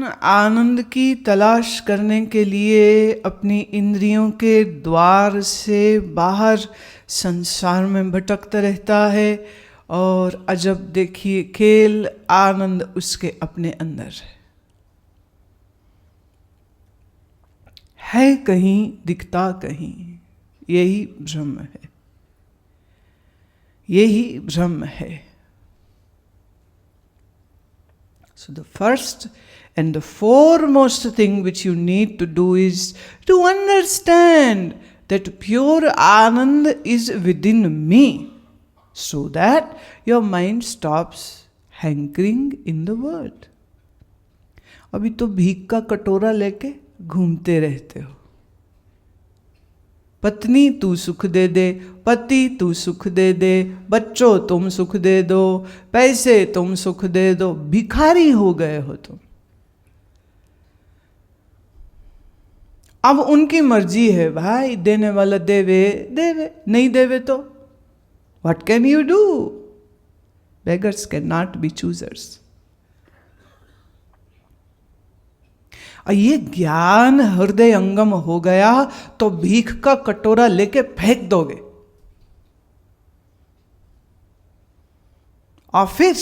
आनंद की तलाश करने के लिए अपनी इंद्रियों के द्वार से बाहर संसार में भटकता रहता है, और अजब देखिए खेल, आनंद उसके अपने अंदर है कहीं, दिखता कहीं। यही भ्रम है, यही भ्रम है। So the first and the foremost thing which you need to do is to understand that pure Anand is within me, so that your mind stops hankering in the world. अभी तो भीख का कटोरा लेके घूमते रहते हो। पत्नी तू सुख दे दे, पति तू सुख दे दे, बच्चों तुम सुख दे दो, पैसे तुम सुख दे दो, भिखारी हो गए हो तुम। अब उनकी मर्जी है भाई, देने वाला देवे देवे, नहीं देवे तो what can you do? Beggars can not be choosers. और ये ज्ञान हृदय अंगम हो गया तो भीख का कटोरा लेके फेंक दोगे और फिर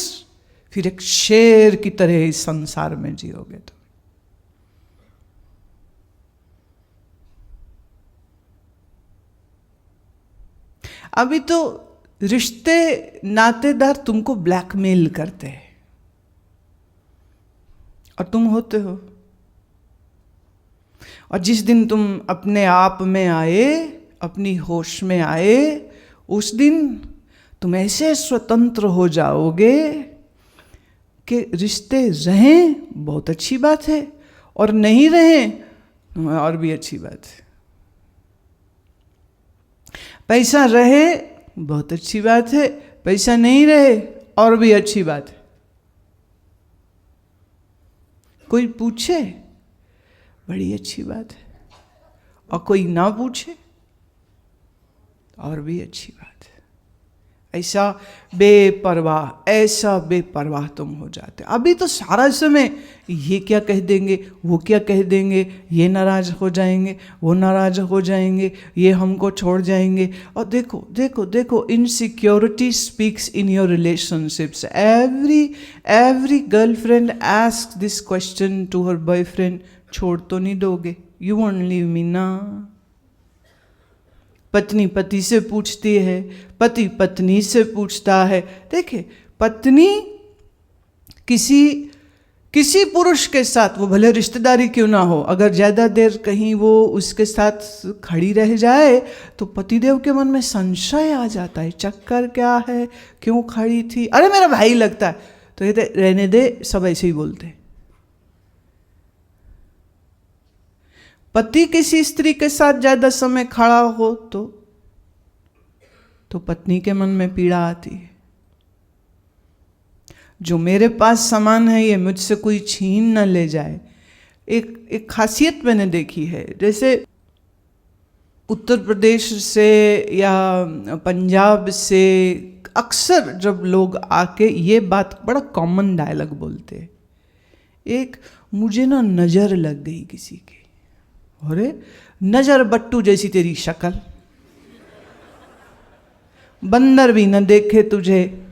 एक शेर की तरह इस संसार में जियोगे। तो अभी तो रिश्ते नातेदार तुमको ब्लैकमेल करते हैं और तुम होते हो। और जिस दिन तुम अपने आप में आए, अपनी होश में आए, उस दिन तुम ऐसे स्वतंत्र हो जाओगे कि रिश्ते रहें बहुत अच्छी बात है, और नहीं रहें और भी अच्छी बात है। पैसा रहे बहुत अच्छी बात है, पैसा नहीं रहे और भी अच्छी बात है। कोई पूछे बड़ी अच्छी बात है, और कोई ना पूछे और भी अच्छी बात है। ऐसा बेपरवाह तुम हो जाते। अभी तो सारा समय ये क्या कह देंगे, वो क्या कह देंगे, ये नाराज हो जाएंगे, वो नाराज हो जाएंगे, ये हमको छोड़ जाएंगे। और देखो देखो देखो, insecurity speaks in your relationships. Every girlfriend asks this question to her boyfriend, छोड़ तो नहीं दोगे? यू वोंट लीव मी ना? पत्नी पति से पूछती है, पति पत्नी से पूछता है। देखिए, पत्नी किसी पुरुष के साथ, वो भले रिश्तेदारी क्यों ना हो, अगर ज़्यादा देर कहीं वो उसके साथ खड़ी रह जाए तो पतिदेव के मन में संशय आ जाता है, चक्कर क्या है, क्यों खड़ी थी, अरे मेरा भाई लगता है। तो ये रहने दे, सब ऐसे ही बोलते हैं। पति किसी स्त्री के साथ ज्यादा समय खड़ा हो तो पत्नी के मन में पीड़ा आती है। जो मेरे पास सामान है ये मुझसे कोई छीन न ले जाए। एक खासियत मैंने देखी है, जैसे उत्तर प्रदेश से या पंजाब से अक्सर जब लोग आके ये बात बड़ा कॉमन डायलॉग बोलते हैं, एक मुझे ना नजर लग गई किसी की। अरे नजर बट्टू जैसी तेरी शक्ल, बंदर भी न देखे तुझे।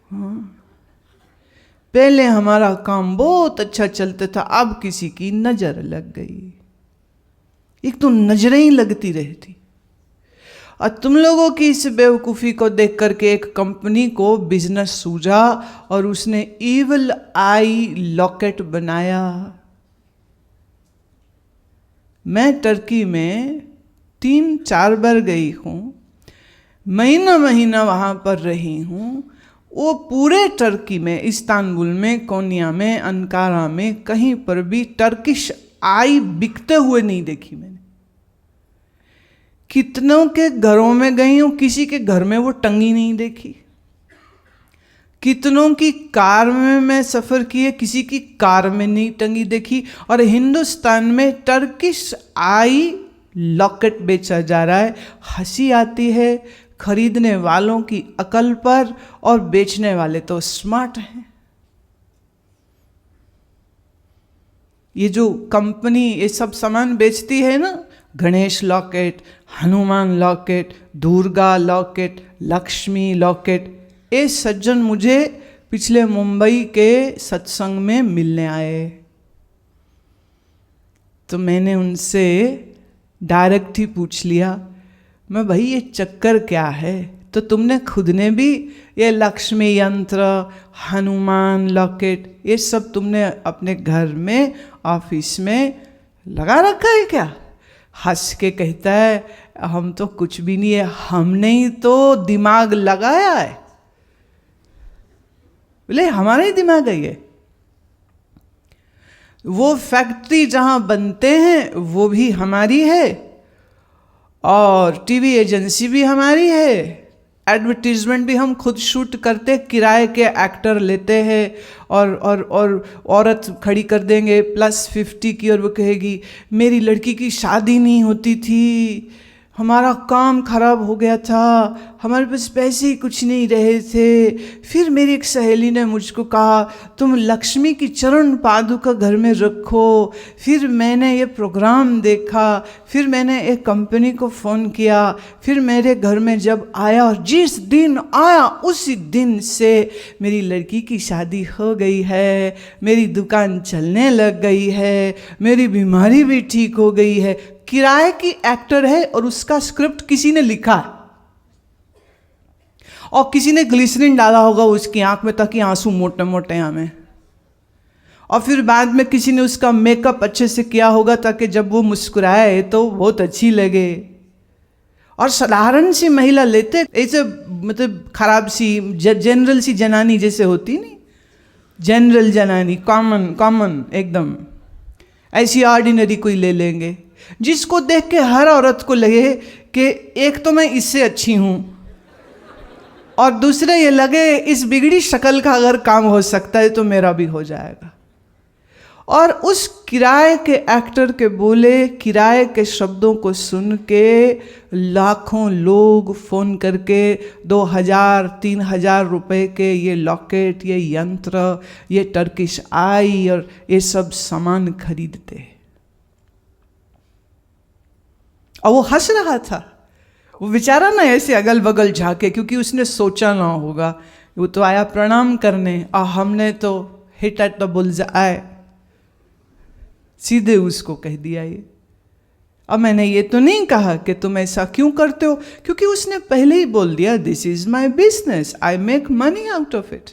हाँ, पहले हमारा काम बहुत अच्छा चलता था, अब किसी की नजर लग गई। एक तो नजरें ही लगती रहती। और तुम लोगों की इस बेवकूफ़ी को देख करके एक कंपनी को बिजनेस सूझा और उसने ईविल आई लॉकेट बनाया। मैं टर्की में 3-4 बार गई हूँ, महीना वहाँ पर रही हूँ। वो पूरे टर्की में, इस्तांबुल में, कोनिया में, अंकारा में, कहीं पर भी टर्किश आई बिकते हुए नहीं देखी मैंने। कितनों के घरों में गई हूँ, किसी के घर में वो टंगी नहीं देखी। कितनों की कार में मैं सफ़र किए, किसी की कार में नहीं टंगी देखी। और हिंदुस्तान में टर्किश आई लॉकेट बेचा जा रहा है। हंसी आती है खरीदने वालों की अकल पर, और बेचने वाले तो स्मार्ट हैं। ये जो कंपनी ये सब सामान बेचती है ना, Ganesh locket, Hanuman locket, Durga locket, Lakshmi locket, ये सज्जन मुझे पिछले मुंबई के सत्संग में मिलने आए। तो मैंने उनसे डायरेक्ट ही पूछ लिया, मैं भाई ये चक्कर क्या है? तो तुमने खुद ने भी ये लक्ष्मी यंत्र, हनुमान लॉकेट, ये सब तुमने अपने घर में, ऑफिस में लगा रखा है क्या? हंस के कहता है, हम तो कुछ भी नहीं है, हमने ही तो दिमाग लगाया है। बोले हमारा ही दिमाग है ये। वो फैक्ट्री जहां बनते हैं वो भी हमारी है, और टीवी एजेंसी भी हमारी है, एडवर्टीजमेंट भी हम खुद शूट करते, किराए के एक्टर लेते हैं, और औरत खड़ी कर देंगे +50 की, और वो कहेगी मेरी लड़की की शादी नहीं होती थी, हमारा काम खराब हो गया था, हमारे पास पैसे ही कुछ नहीं रहे थे, फिर मेरी एक सहेली ने मुझको कहा तुम लक्ष्मी की चरण पादुका घर में रखो, फिर मैंने ये प्रोग्राम देखा, फिर मैंने एक कंपनी को फ़ोन किया, फिर मेरे घर में जब आया और जिस दिन आया उसी दिन से मेरी लड़की की शादी हो गई है, मेरी दुकान चलने लग गई है, मेरी बीमारी भी ठीक हो गई है। किराए की एक्टर है और उसका स्क्रिप्ट किसी ने लिखा है, और किसी ने ग्लिसरीन डाला होगा उसकी आंख में ताकि आंसू मोटे मोटे आवे, और फिर बाद में किसी ने उसका मेकअप अच्छे से किया होगा ताकि जब वो मुस्कुराए तो बहुत अच्छी लगे। और साधारण सी महिला लेते, ऐसे मतलब खराब सी जनरल सी जनानी जैसे होती नहीं, जनरल जनानी, कॉमन एकदम, ऐसी ऑर्डिनरी कोई ले लेंगे जिसको देख के हर औरत को लगे कि एक तो मैं इससे अच्छी हूं, और दूसरे ये लगे इस बिगड़ी शक्ल का अगर काम हो सकता है तो मेरा भी हो जाएगा। और उस किराए के एक्टर के बोले, किराए के शब्दों को सुन के लाखों लोग फ़ोन करके 2000-3000 रुपए के ये लॉकेट, ये यंत्र, ये टर्किश आई और ये सब सामान खरीदते। और वो हंस रहा था, वो बेचारा ना ऐसे अगल बगल झाके, क्योंकि उसने सोचा ना होगा, वो तो आया प्रणाम करने, और हमने तो हिट एट द बुल्स आए, सीधे उसको कह दिया ये। अब मैंने ये तो नहीं कहा कि तुम ऐसा क्यों करते हो, क्योंकि उसने पहले ही बोल दिया this is my business, I make money out of it.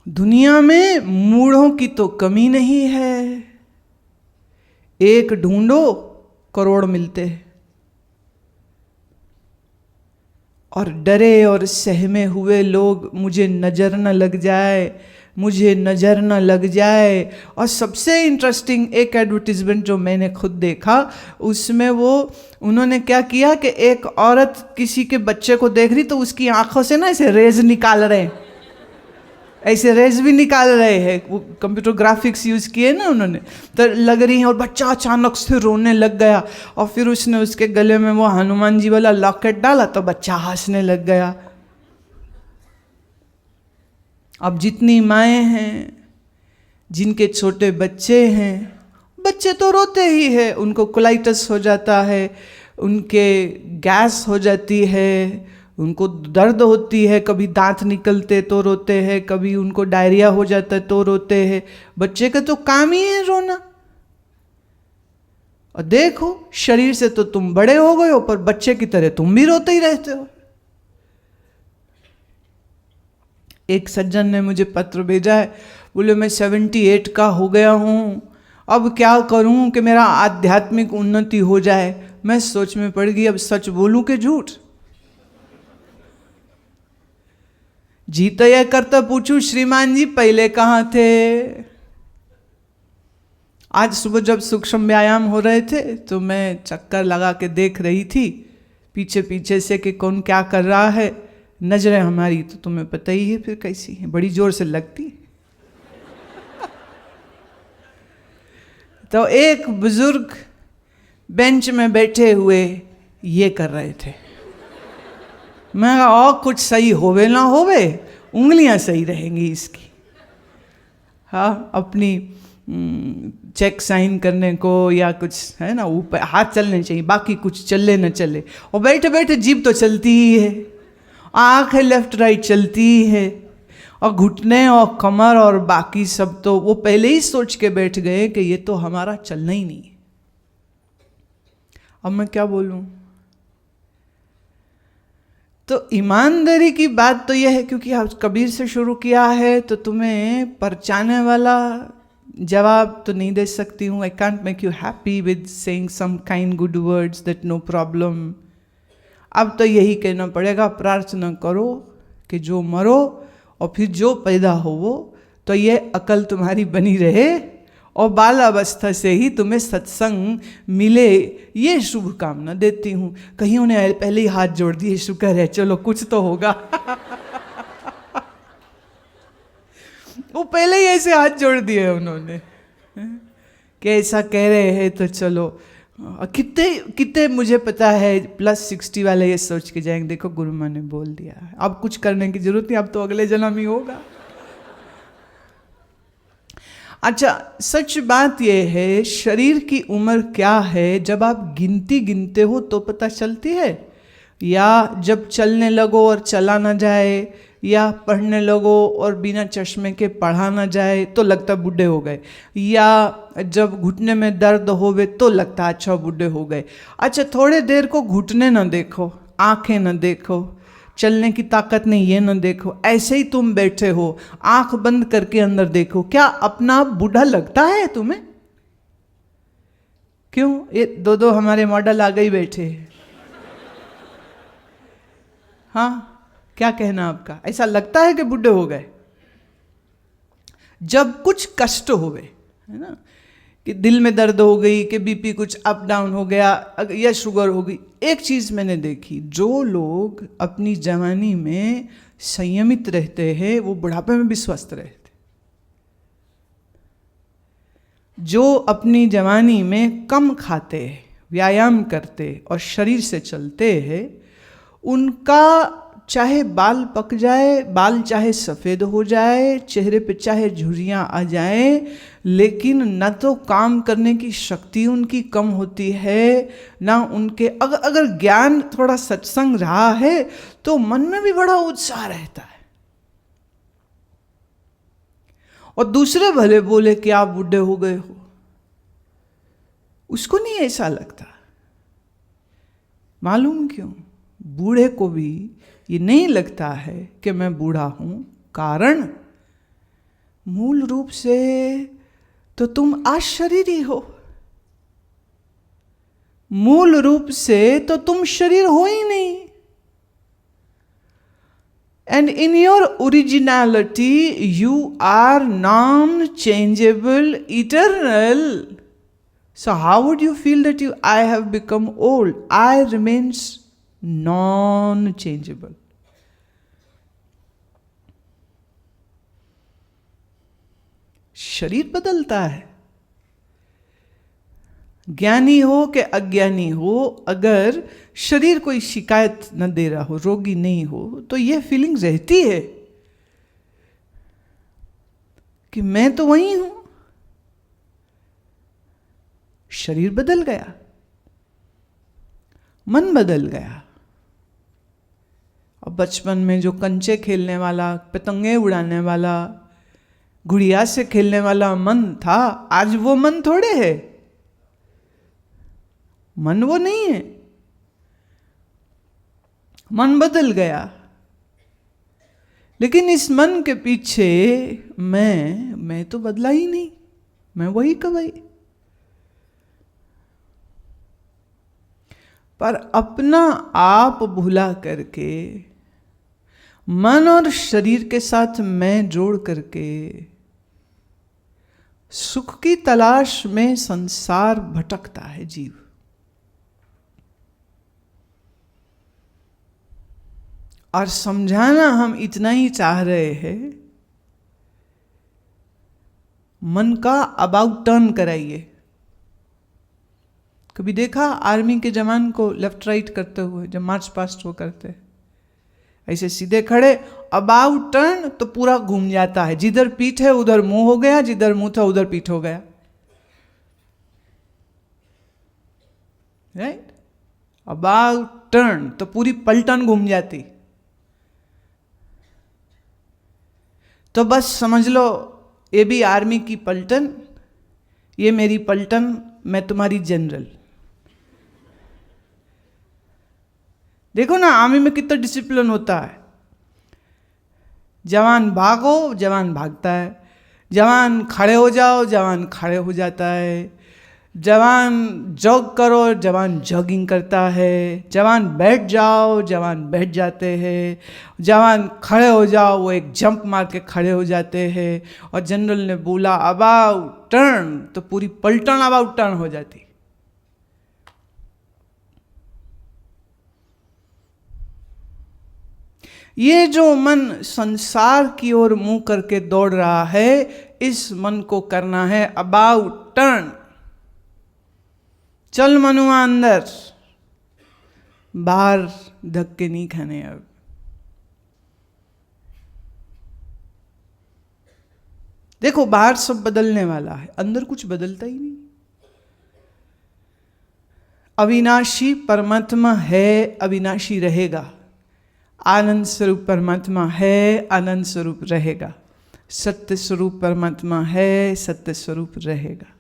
दुनिया में मूढ़ों की तो कमी नहीं है, एक ढूंढो करोड़ मिलते हैं। और डरे और सहमे हुए लोग, मुझे नज़र न लग जाए, मुझे नज़र न लग जाए। और सबसे इंटरेस्टिंग एक एडवर्टीजमेंट जो मैंने खुद देखा, उसमें उन्होंने क्या किया कि एक औरत किसी के बच्चे को देख रही तो उसकी आंखों से ना ऐसे रेज निकाल रहे हैं, ऐसे रेज भी निकाल रहे हैं, वो कंप्यूटर ग्राफिक्स यूज़ किए ना उन्होंने, तो लग रही हैं, और बच्चा अचानक से रोने लग गया, और फिर उसने उसके गले में वो हनुमान जी वाला लॉकेट डाला तो बच्चा हंसने लग गया। अब जितनी माएँ हैं जिनके छोटे बच्चे हैं, बच्चे तो रोते ही हैं, उनको कोलाइटिस हो जाता है, उनके गैस हो जाती है, उनको दर्द होती है, कभी दांत निकलते तो रोते हैं, कभी उनको डायरिया हो जाता है तो रोते हैं। बच्चे का तो काम ही है रोना। और देखो शरीर से तो तुम बड़े हो गए हो, पर बच्चे की तरह तुम भी रोते ही रहते हो। एक सज्जन ने मुझे पत्र भेजा है, बोले मैं 78 का हो गया हूँ, अब क्या करूँ कि मेरा आध्यात्मिक उन्नति हो जाए। मैं सोच में पड़ गई, अब सच बोलूँ कि झूठ। जी तो यह करता पूछूं, श्रीमान जी पहले कहाँ थे? आज सुबह जब सूक्ष्म व्यायाम हो रहे थे तो मैं चक्कर लगा के देख रही थी पीछे पीछे से कि कौन क्या कर रहा है। नजरें हमारी तो तुम्हें पता ही है फिर कैसी है, बड़ी जोर से लगती है। तो एक बुजुर्ग बेंच में बैठे हुए ये कर रहे थे। मैं और कुछ सही होवे ना होवे, उंगलियां सही रहेंगी इसकी। हाँ, अपनी चेक साइन करने को या कुछ है ना, ऊपर हाथ चलने चाहिए, बाकी कुछ चले न चले। और बैठे बैठे जीभ तो चलती ही है, आँख है लेफ्ट राइट चलती ही है, और घुटने और कमर और बाकी सब तो वो पहले ही सोच के बैठ गए कि ये तो हमारा चलना ही नहीं है। अब मैं क्या बोलूं? तो ईमानदारी की बात तो यह है, क्योंकि आप कबीर से शुरू किया है तो तुम्हें परचाने वाला जवाब तो नहीं दे सकती हूँ। I can't make you happy with saying some kind good words that no problem. अब तो यही कहना पड़ेगा, प्रार्थना करो कि जो मरो और फिर जो पैदा हो वो, तो ये अकल तुम्हारी बनी रहे और बाल अवस्था से ही तुम्हें सत्संग मिले, ये शुभकामना देती हूँ। कहीं उन्हें पहले ही हाथ जोड़ दिए, शुक्र है चलो कुछ तो होगा। वो पहले ही ऐसे हाथ जोड़ दिए उन्होंने कि ऐसा कह रहे हैं तो चलो। कितने कितने मुझे पता है +60 वाले ये सोच के जाएंगे, देखो गुरु माँ ने बोल दिया है, अब कुछ करने की जरूरत नहीं, अब तो अगले जन्म ही होगा। अच्छा, सच बात यह है, शरीर की उम्र क्या है जब आप गिनती गिनते हो तो पता चलती है, या जब चलने लगो और चला ना जाए, या पढ़ने लगो और बिना चश्मे के पढ़ा ना जाए तो लगता बूढ़े हो गए, या जब घुटने में दर्द होवे तो लगता अच्छा बूढ़े हो गए। अच्छा, थोड़े देर को घुटने न देखो, आंखें न देखो, चलने की ताकत नहीं ये न देखो, ऐसे ही तुम बैठे हो, आंख बंद करके अंदर देखो, क्या अपना आप बूढ़ा लगता है तुम्हें? क्यों? ये दो हमारे मॉडल आ गए बैठे। हाँ, क्या कहना आपका? ऐसा लगता है कि बूढ़े हो गए? जब कुछ कष्ट होवे, है ना, कि दिल में दर्द हो गई, कि बीपी कुछ अप डाउन हो गया, या शुगर हो गई। एक चीज मैंने देखी, जो लोग अपनी जवानी में संयमित रहते हैं वो बुढ़ापे में भी स्वस्थ रहते। जो अपनी जवानी में कम खाते, व्यायाम करते और शरीर से चलते हैं, उनका चाहे बाल पक जाए, बाल चाहे सफ़ेद हो जाए, चेहरे पे चाहे झुर्रियाँ आ जाए, लेकिन न तो काम करने की शक्ति उनकी कम होती है, ना उनके अगर ज्ञान थोड़ा सत्संग रहा है तो मन में भी बड़ा उत्साह रहता है। और दूसरे भले बोले कि आप बूढ़े हो गए हो, उसको नहीं ऐसा लगता। मालूम क्यों? बूढ़े को भी ये नहीं लगता है कि मैं बूढ़ा हूं, कारण मूल रूप से तो तुम अशरीरी हो, मूल रूप से तो तुम शरीर हो ही नहीं। And in your originality you are non-changeable, eternal. So how would you feel that I have become old? I remains non-changeable. शरीर बदलता है। ज्ञानी हो कि अज्ञानी हो, अगर शरीर कोई शिकायत न दे रहा हो, रोगी नहीं हो, तो यह फीलिंग रहती है कि मैं तो वही हूं। शरीर बदल गया, मन बदल गया। और बचपन में जो कंचे खेलने वाला, पतंगे उड़ाने वाला, गुड़िया से खेलने वाला मन था, आज वो मन थोड़े है, मन वो नहीं है, मन बदल गया। लेकिन इस मन के पीछे मैं तो बदला ही नहीं, मैं वही का वही। पर अपना आप भुला करके, मन और शरीर के साथ मैं जोड़ करके सुख की तलाश में संसार भटकता है जीव। और समझाना हम इतना ही चाह रहे हैं, मन का अबाउट टर्न कराइए। कभी देखा आर्मी के जवान को लेफ्ट राइट करते हुए, जब मार्च पास्ट वो करते, ऐसे सीधे खड़े, अबाउट टर्न तो पूरा घूम जाता है, जिधर पीठ है उधर मुंह हो गया, जिधर मुंह था उधर पीठ हो गया, राइट। अबाउट टर्न तो पूरी पलटन घूम जाती। तो बस समझ लो ये भी आर्मी की पलटन, ये मेरी पलटन, मैं तुम्हारी जनरल। देखो ना आर्मी में कितना डिसिप्लिन होता है। जवान भागो, जवान भागता है, जवान खड़े हो जाओ, जवान खड़े हो जाता है, जवान जॉग करो, जवान जॉगिंग करता है, जवान बैठ जाओ, जवान बैठ जाते हैं, जवान खड़े हो जाओ, वो एक जंप मार के खड़े हो जाते हैं। और जनरल ने बोला अबाउट टर्न तो पूरी पलटन अबाउट टर्न हो जाती। ये जो मन संसार की ओर मुंह करके दौड़ रहा है, इस मन को करना है अबाउट टर्न। चल मनुआ अंदर, बाहर धक्के नहीं खाने। अब देखो बाहर सब बदलने वाला है, अंदर कुछ बदलता ही नहीं। अविनाशी परमात्मा है, अविनाशी रहेगा। आनंद स्वरूप परमात्मा है, आनंद स्वरूप रहेगा। सत्य स्वरूप परमात्मा है, सत्य स्वरूप रहेगा।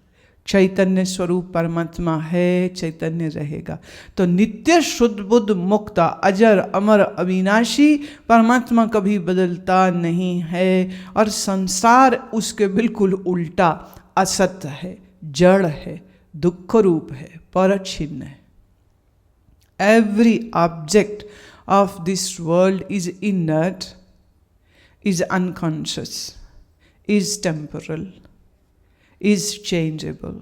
चैतन्य स्वरूप परमात्मा है, चैतन्य रहेगा। तो नित्य शुद्ध बुद्ध मुक्त अजर अमर अविनाशी परमात्मा कभी बदलता नहीं है। और संसार उसके बिल्कुल उल्टा असत्य है, जड़ है, दुख रूप है, परच्छिन्न है। Every object of this world is inert, is unconscious, is temporal, is changeable,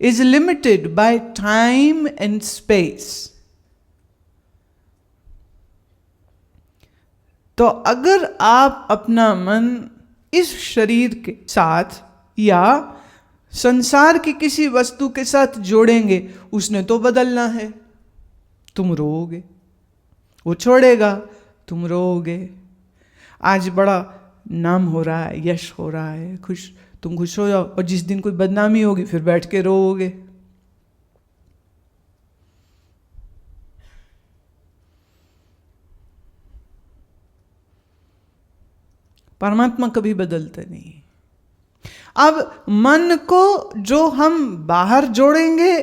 is limited by time and space. तो अगर आप अपना मन इस शरीर के साथ या संसार की किसी वस्तु के साथ जोड़ेंगे, उसने तो बदलना है। तुम रोओगे, वो छोड़ेगा, तुम रोओगे। आज बड़ा नाम हो रहा है, यश हो रहा है, तुम खुश हो जाओ, और जिस दिन कोई बदनामी होगी फिर बैठ के रोओगे। परमात्मा कभी बदलते नहीं। अब मन को जो हम बाहर जोड़ेंगे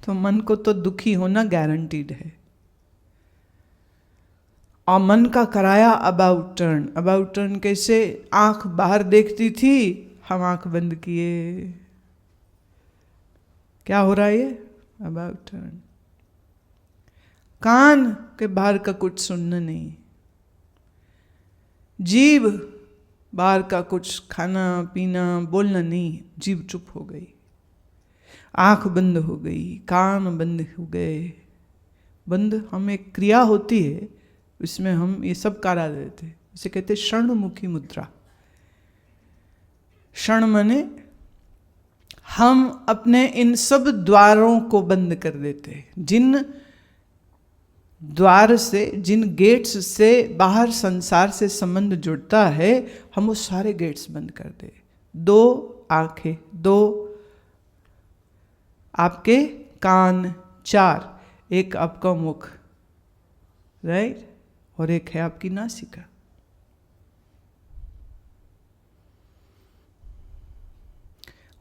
तो मन को तो दुखी होना गारंटीड है। और मन का कराया अबाउट टर्न। अबाउट टर्न कैसे? आंख बाहर देखती थी, हम आंख बंद किए। क्या हो रहा है ये? About turn. कान के बाहर का कुछ सुनना नहीं, जीभ बाहर का कुछ खाना पीना बोलना नहीं, जीभ चुप हो गई, आंख बंद हो गई, कान बंद हो गए। बंद हम एक क्रिया होती है, इसमें हम ये सब करा देते, इसे कहते क्षणमुखी मुद्रा। क्षण माने हम अपने इन सब द्वारों को बंद कर देते। जिन द्वार से, जिन गेट्स से बाहर संसार से संबंध जुड़ता है, हम वो सारे गेट्स बंद कर दे। 2 आंखें, 2 आपके कान, 4 एक आपका मुख, राइट, और एक है आपकी नासिका।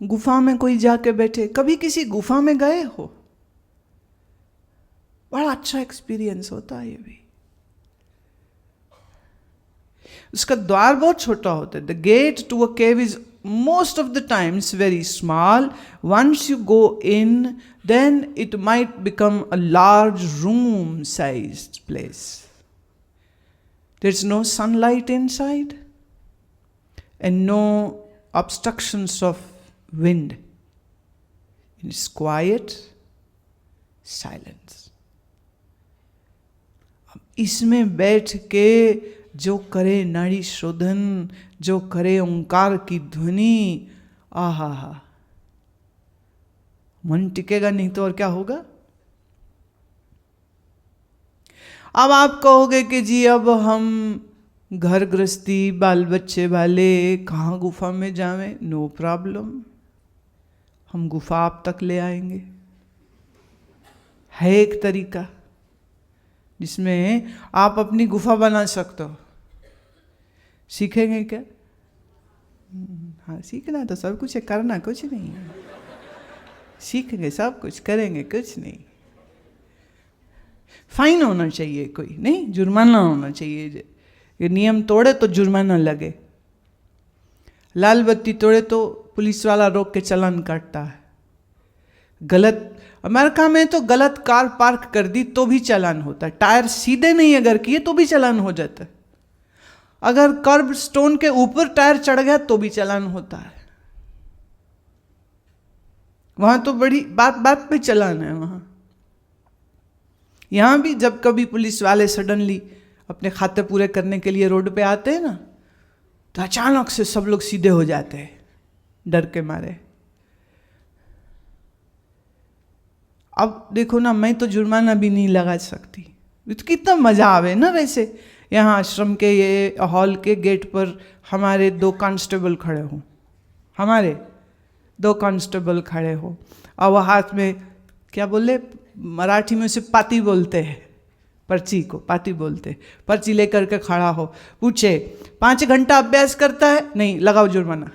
गुफा में कोई जाके बैठे, कभी किसी गुफा में गए हो? बड़ा अच्छा एक्सपीरियंस होता है ये भी। उसका द्वार बहुत छोटा होता है। The gate to a cave is most of the times very small. Once you go in, then it might become a large room sized place. There's no sunlight inside and no obstructions of wind. It's quiet, silence. इसमें बैठ के जो करे नाड़ी शोधन, जो करे ओंकार की ध्वनि, आहा हा, मन टिकेगा नहीं तो और क्या होगा। अब आप कहोगे कि जी अब हम घर गृहस्थी बाल बच्चे वाले कहाँ गुफा में जावें। नो प्रॉब्लम, हम गुफा आप तक ले आएंगे। है एक तरीका जिसमें आप अपनी गुफा बना सकते हो। सीखेंगे क्या? हाँ, सीखना तो सब कुछ है, करना कुछ नहीं है। सीखेंगे सब कुछ, करेंगे कुछ नहीं। फाइन होना चाहिए, कोई नहीं, जुर्माना होना चाहिए। ये नियम तोड़े तो जुर्माना लगे। लाल बत्ती तोड़े तो पुलिस वाला रोक के चालान काटता है। गलत, अमेरिका में तो गलत कार पार्क कर दी तो भी चालान होता है। टायर सीधे नहीं अगर किए तो भी चालान हो जाता है। अगर कर्ब स्टोन के ऊपर टायर चढ़ गया तो भी चालान होता है। वहां तो बड़ी बात बात पे चालान है वहां। यहां भी जब कभी पुलिस वाले सडनली अपने खाते पूरे करने के लिए रोड पे आते हैं ना, तो अचानक से सब लोग सीधे हो जाते हैं डर के मारे। अब देखो ना, मैं तो जुर्माना भी नहीं लगा सकती। तो कितना मजा आवे ना। वैसे यहाँ आश्रम के ये हॉल के गेट पर हमारे 2 कांस्टेबल खड़े हों, हमारे 2 कांस्टेबल खड़े हो, और वह हाथ में क्या बोले, मराठी में उसे पाती बोलते हैं, पर्ची को पाती बोलते, पर्ची लेकर के खड़ा हो। पूछे 5 घंटा अभ्यास करता है? नहीं, लगाओ जुर्माना।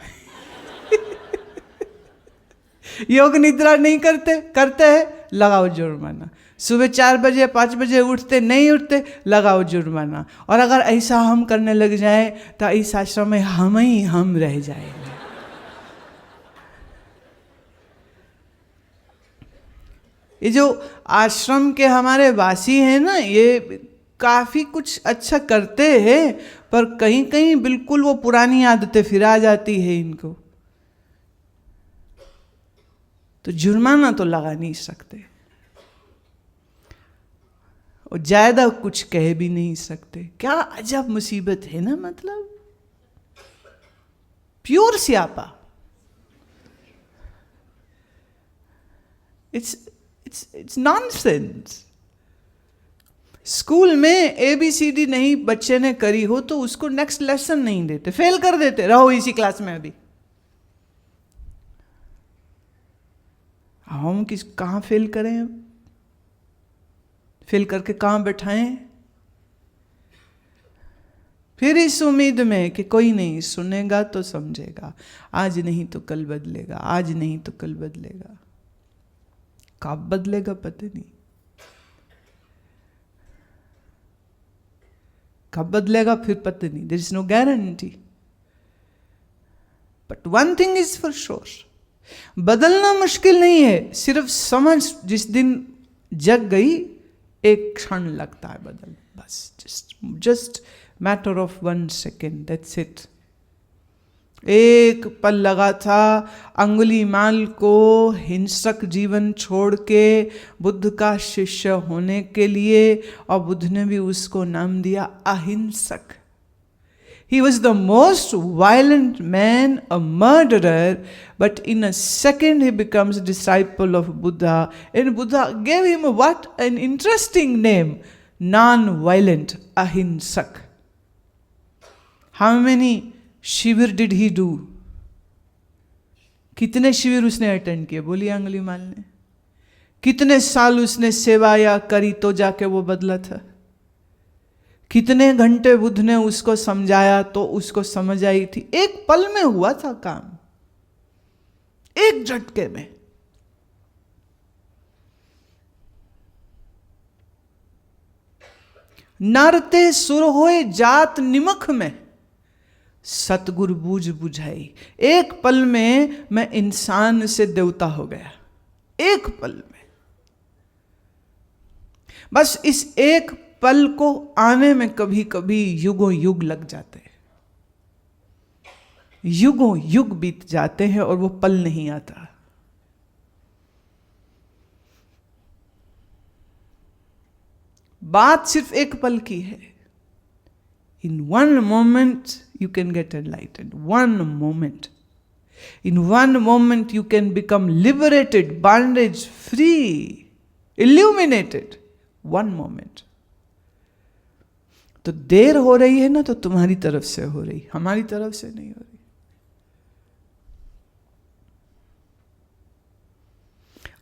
योग निद्रा नहीं करते हैं? लगाओ जुर्माना। सुबह 4 बजे 5 बजे उठते नहीं उठते? लगाओ जुर्माना। और अगर ऐसा हम करने लग जाए तो इस आश्रम में हम रह जाएंगे। ये जो आश्रम के हमारे वासी हैं ना, ये काफी कुछ अच्छा करते हैं, पर कहीं कहीं बिल्कुल वो पुरानी आदतें फिर आ जाती है इनको। तो जुर्माना तो लगा नहीं सकते और ज्यादा कुछ कह भी नहीं सकते। क्या अजब मुसीबत है ना, मतलब प्योर स्यापा। It's nonsense. स्कूल में ABCD नहीं बच्चे ने करी हो तो उसको नेक्स्ट लेसन नहीं देते, फेल कर देते, रहो इसी क्लास में अभी। हम कहाँ फेल करें? फेल करके कहाँ बैठाएं? फिर इस उम्मीद में कि कोई नहीं सुनेगा तो समझेगा, आज नहीं तो कल बदलेगा, आज नहीं तो कल बदलेगा। कब बदलेगा पता नहीं, कब बदलेगा फिर पता नहीं। There is no guarantee. But one thing is for sure, बदलना मुश्किल नहीं है, सिर्फ समझ जिस दिन जग गई एक क्षण लगता है बदल, बस just matter of 1 second, that's it. एक पल लगा था अंगुलीमाल को हिंसक जीवन छोड़ के बुद्ध का शिष्य होने के लिए, और बुद्ध ने भी उसको नाम दिया अहिंसक। He was the most violent man, a murderer, but in a second he becomes a disciple of Buddha, and Buddha gave him what an interesting name, non-violent, ahimsak. How many शिविर did he do? कितने शिविर उसने attend किए? बोलिए अंगुलीमाल ने। कितने साल उसने सेवा या करी तो जाके वो बदला था? कितने घंटे बुद्ध ने उसको समझाया तो उसको समझ आई थी? एक पल में हुआ था काम, एक झटके में। नरते सुर होए जात निमख में, सतगुरु बूझ बुझाई। एक पल में मैं इंसान से देवता हो गया, एक पल में। बस इस एक पल को आने में कभी कभी युगों युग लग जाते हैं, युगों युग बीत जाते हैं और वो पल नहीं आता। बात सिर्फ एक पल की है। In one moment you can get enlightened. One moment. In one moment you can become liberated, bondage free, illuminated. One moment. तो देर हो रही है ना, तो तुम्हारी तरफ से हो रही, हमारी तरफ से नहीं हो रही।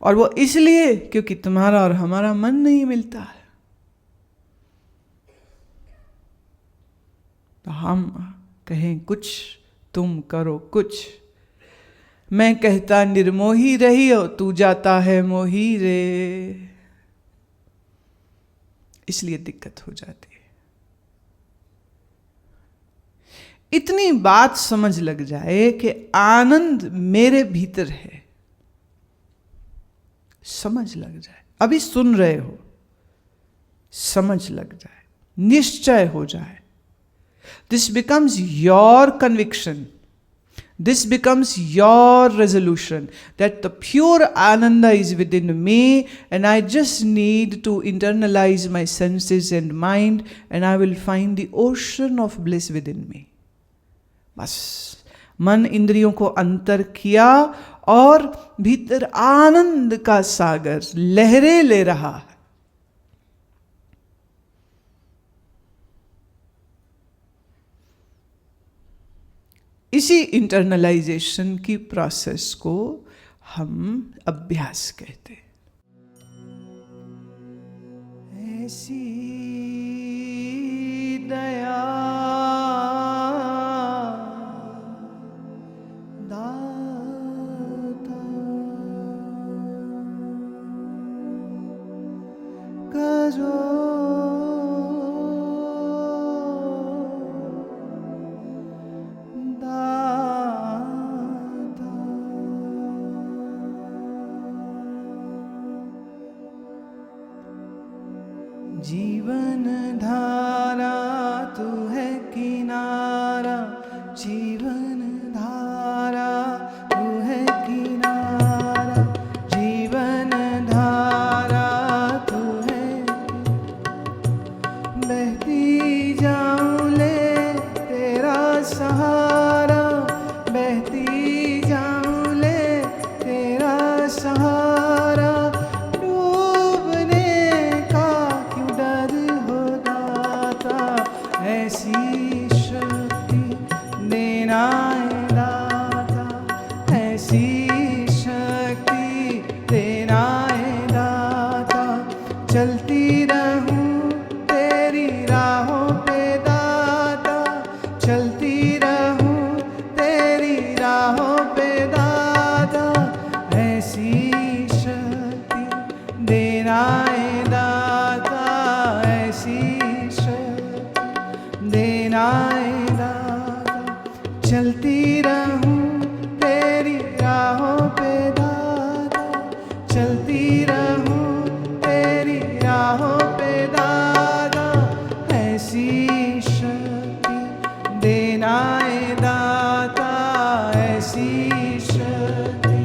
और वो इसलिए क्योंकि तुम्हारा और हमारा मन नहीं मिलता है। तो हम कहें कुछ, तुम करो कुछ। मैं कहता निर्मोही रही हो, तू जाता है मोही रे। इसलिए दिक्कत हो जाती है। इतनी बात समझ लग जाए कि आनंद मेरे भीतर है, समझ लग जाए, अभी सुन रहे हो, समझ लग जाए, निश्चय हो जाए, this becomes your conviction, this becomes your resolution that the pure Ananda is within me and I just need to internalize my senses and mind and I will find the ocean of bliss within me. बस मन इंद्रियों को अंतर किया और भीतर आनंद का सागर लहरें ले रहा है। इसी इंटरनलाइजेशन की प्रोसेस को हम अभ्यास कहते हैं। ऐसी दया दाता करो जीवन धारा तू है किनारा, जीवन धारा तू है किनारा, जीवन धारा तू है, बहती जाऊं ले तेरा सहारा, बहती जाऊं ले तेरा सहारा, ऐसी शक्ति देना है दाता, ऐसी शक्ति देना है दाता, चलती रहूं तेरी राहों पे दाता, चलती रहूं तेरी राहों पे दाता, ऐसी शक्ति देना है दाता, ऐसी देना है दाता, चलती रहूं तेरी राहों पे दाता, चलती रहूं तेरी राहों पे दाता, ऐसी शक्ति देना है दाता, ऐसी शक्ति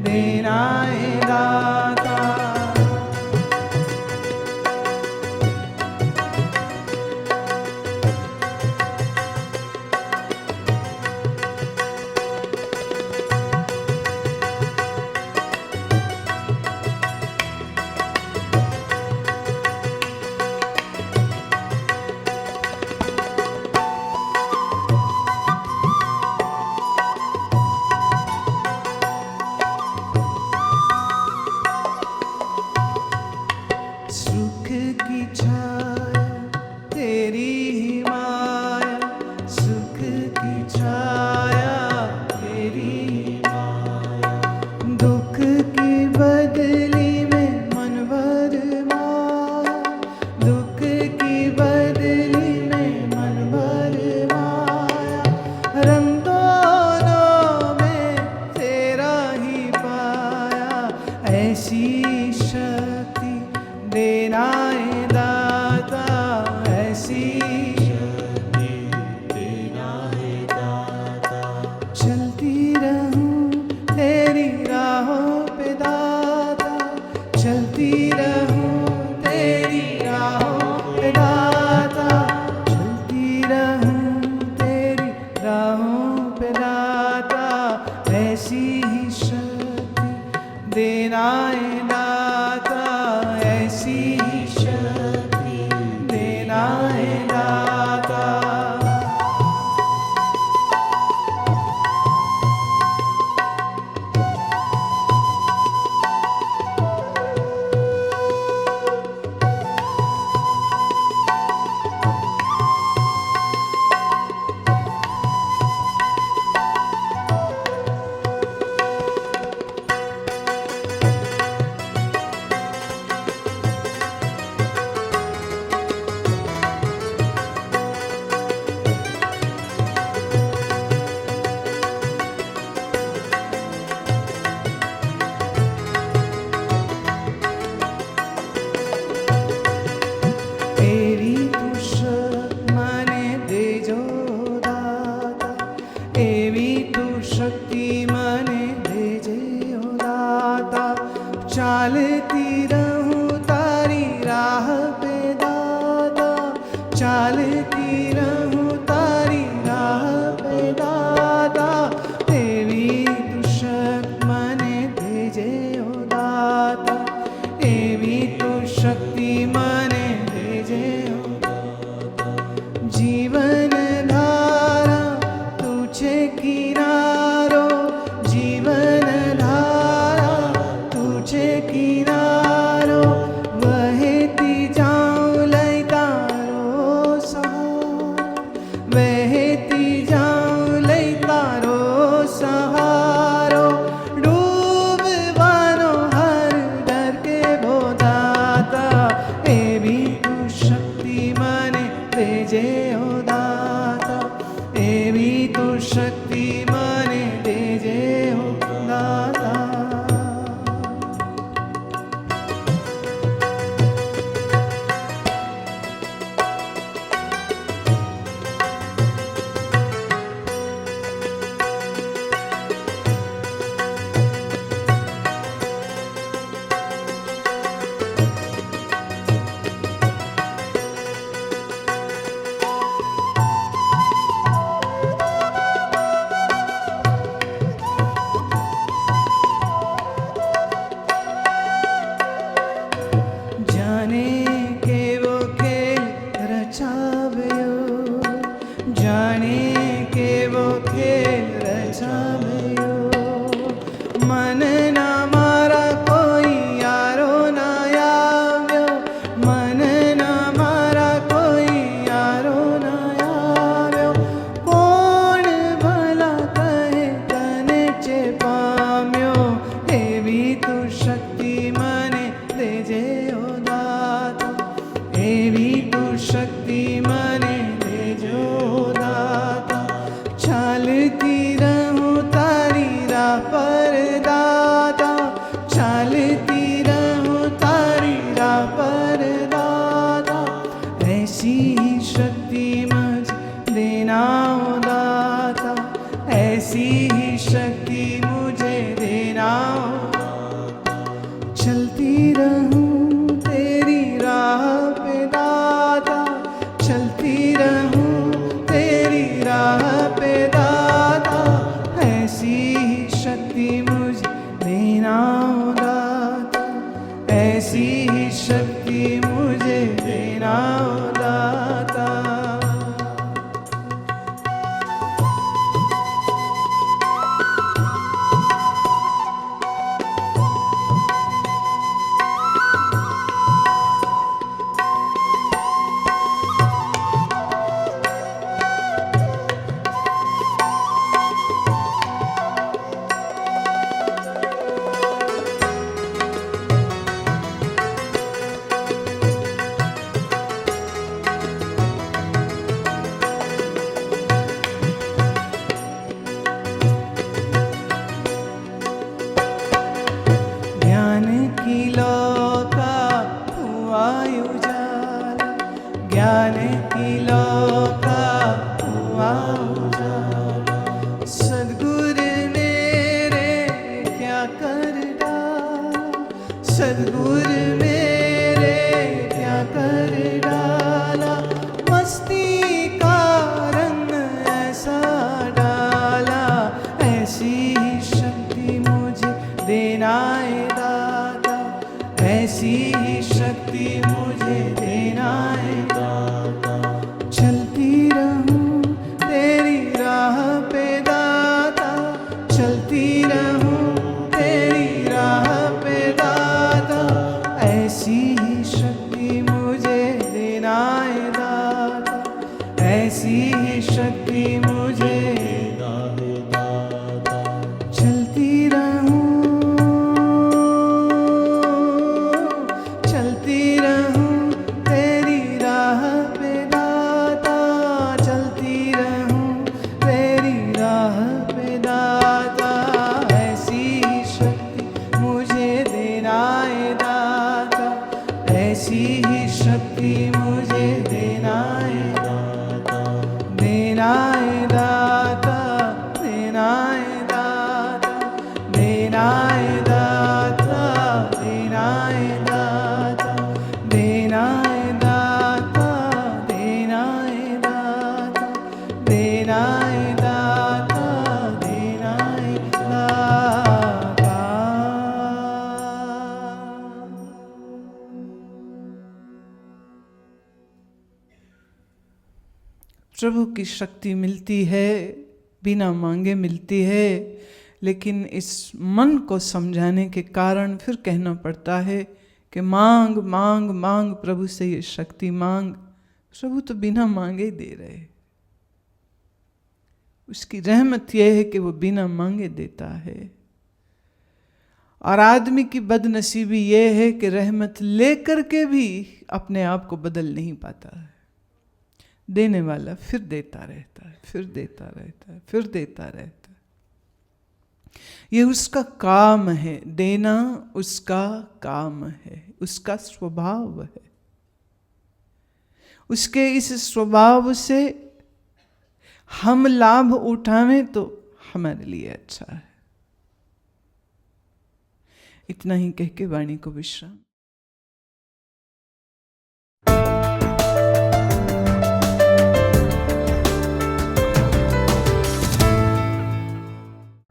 देना है दाता। सुख की छाया तेरी ही माया, सुख की छाया तेरी ही माया, दुख की बदली में मन भर माया, दुख की बदली में मन भर माया, रंग दोनों में तेरा ही पाया, ऐसी शक्ति देना है दाता, ऐसी शक्ति देना है दाता, चलती रहूं तेरी राहों पे दाता, चलती रहूं तेरी राहों पे दाता, चलती रहूं तेरी राहों पे दाता, ऐसी ही शक्ति देना है दाता, ऐसी शक्ति चालती रहूं तारी राह पे दादा, चालती रहूं तारी राह पे दादा, तेरी दुशक मने देजे ओ दाता, एवी तू शक्ति मने देजे ओ दाता। जीवन धारा तुझे किनारो, जीवन धारा तुझे किनारो, बहती जाऊं लई तारो सहारा, बहती जाऊं लई तारो सहारो, डूबवानो हर डर के बोदाता, एवी तू शक्ति मने देजे ओ दाता, एवी तू शक्ति मने देजे ओ दाता। जाने के वो खेल रचाव्यो, जाने के वो खेल रचाव्यो, मन ना मारा कोई यारो ना आव्यो, मन ना मारा कोई यारो ना आव्यो, कोण भला कहे तने चे पाम्यो, एवी तू शक्ति मने देजे ओ दाता, एवी तू शक्ति मने देजो दाता। चालती रहूं तारी राह पर दाता, चालती रहूं तारी राह पर दाता, ऐसी ही शक्ति मुझे देना ओ दाता, ऐसी ही शक्ति मुझे देना ओ दाता। चलती रहूं तेरी राह पे दाता, चलती रहूं तेरी राह पे दाता, ऐसी ही शक्ति मुझे देना ओ दाता, ऐसी ही शक्ति मुझे देना ओ दाता। ज्ञान की लौका हुआ उजाला, ज्ञान की लौका हुआ उजाला, सद्गुरु मेरे क्या कर डाला, सद्गुरु मेरे क्या कर डाला, मस्ती का रंग ऐसा डाला, ऐसी ही शक्ति मुझे देना है दाता, ऐसी ही शक्ति मुझे देना है दाता। चलती रहूं तेरी राह पे दाता, चलती रहूं तेरी राह पे दाता, ऐसी ही शक्ति मुझे देना है दाता, ऐसी ही शक्ति मुझे देना है दाता। चलती रहूं, चलती रहूं तेरी राह पे दाता, चलती रहूं तेरी राह पे दाता, ऐसी ही शक्ति मुझे देना है दाता, ऐसी ही शक्ति मुझे देना है दाता, देना है दाता, देना है दाता, देना है दाता, देना प्रभु की शक्ति मिलती है, बिना मांगे मिलती है, लेकिन इस मन को समझाने के कारण फिर कहना पड़ता है कि मांग मांग मांग प्रभु से ये शक्ति मांग। प्रभु तो बिना मांगे ही दे रहे। उसकी रहमत यह है कि वो बिना मांगे देता है। और आदमी की बदनसीबी ये है कि रहमत लेकर के भी अपने आप को बदल नहीं पाता है। देने वाला फिर देता रहता है, फिर देता रहता है, फिर देता रहता है। ये उसका काम है, देना उसका काम है, उसका स्वभाव है। उसके इस स्वभाव से हम लाभ उठावें तो हमारे लिए अच्छा है। इतना ही कह के वाणी को विश्राम।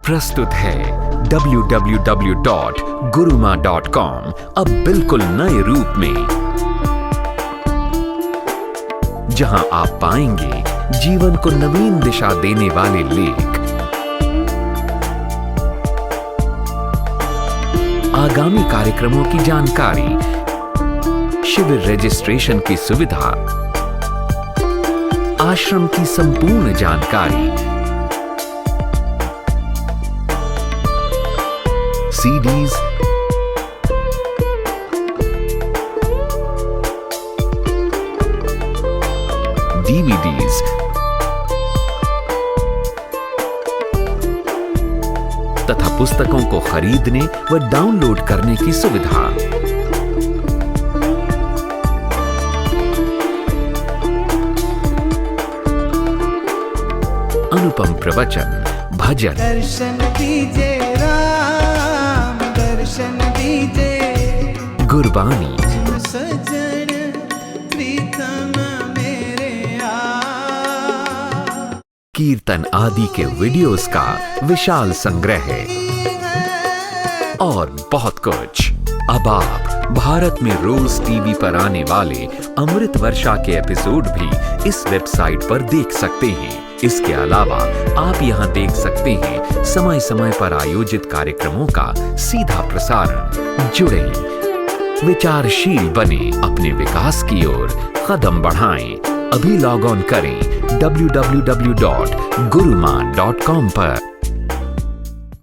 प्रस्तुत है www.guruma.com अब बिल्कुल नए रूप में, जहां आप पाएंगे जीवन को नवीन दिशा देने वाले लेख, आगामी कार्यक्रमों की जानकारी, शिविर रजिस्ट्रेशन की सुविधा, आश्रम की संपूर्ण जानकारी, CDs, DVDs, तथा पुस्तकों को खरीदने व डाउनलोड करने की सुविधा। अनुपम प्रवचन, भजन, दर्शन दीजे राम, दर्शन दीजे गुरबानी, सजन प्रीतम मेरे आ। कीर्तन आदि के वीडियोस का विशाल संग्रह है और बहुत कुछ। अब आप भारत में रोज टीवी पर आने वाले अमृत वर्षा के एपिसोड भी इस वेबसाइट पर देख सकते हैं। इसके अलावा आप यहां देख सकते हैं समय समय पर आयोजित कार्यक्रमों का सीधा प्रसारण। जुड़ें, विचारशील बने, अपने विकास की ओर कदम बढ़ाएं। अभी लॉग ऑन करें www.guruma.com पर।